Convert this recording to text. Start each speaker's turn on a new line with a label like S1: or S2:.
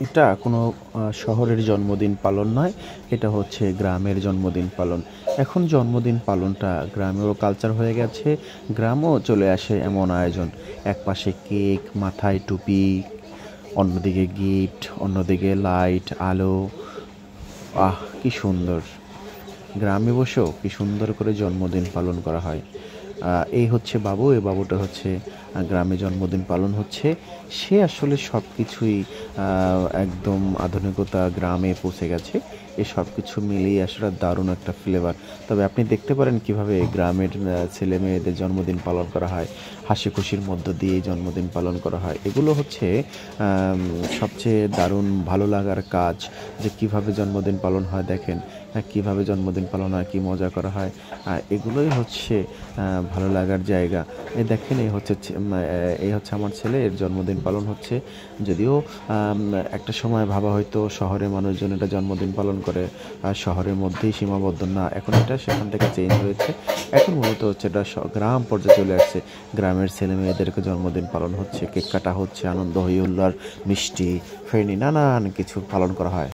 S1: এটা কোনো শহরের জন্মদিন পালন নয়, এটা হচ্ছে গ্রামের জন্মদিন পালন। এখন জন্মদিন পালনটা গ্রামেও কালচার হয়ে গেছে, গ্রামেও চলে আসে এমন আয়োজন। একপাশে কেক, মাথায় টুপি, অন্যদিকে গিফট, অন্যদিকে লাইট, আলো। আহ! কি সুন্দর! গ্রামে বসেও কি সুন্দর করে জন্মদিন পালন করা হয়। এই হচ্ছে বাবু, এই বাবুটা হচ্ছে গ্রামে জন্মদিন পালন হচ্ছে। সে আসলে সব কিছুই একদম আধুনিকতা গ্রামে পৌঁছে গেছে। এই সব কিছু মিলিয়ে আসলে দারুণ একটা ফ্লেভার। তবে আপনি দেখতে পারেন কীভাবে গ্রামের ছেলেমেয়েদের জন্মদিন পালন করা হয়। হাসি খুশির মধ্য দিয়ে জন্মদিন পালন করা হয়। এগুলো হচ্ছে আম সবচেয়ে দারুণ ভালো লাগার কাজ, যে কীভাবে জন্মদিন পালন হয় দেখেন। কীভাবে জন্মদিন পালন হয়, কী মজা করা হয়। এগুলোই হচ্ছে ভালো লাগার জায়গা। এই দেখেন, এই হচ্ছে আমার ছেলে, এর জন্মদিন পালন হচ্ছে। যদিও একটা সময় ভাবা হয়তো শহরের মানুষজন এটা জন্মদিন পালন করে শহরের মধ্যেই সীমাবদ্ধ, না, এখন এটা সেখান থেকে চেঞ্জ হয়েছে। এখন মূলত হচ্ছে এটা গ্রাম পর্যায়ে চলে আসছে। গ্রামের ছেলে মেয়েদেরকে জন্মদিন পালন হচ্ছে, কেক কাটা হচ্ছে, আনন্দ হই হুল্লোড়, মিষ্টি, ফেরনি, নানান কিছু পালন করা হয়।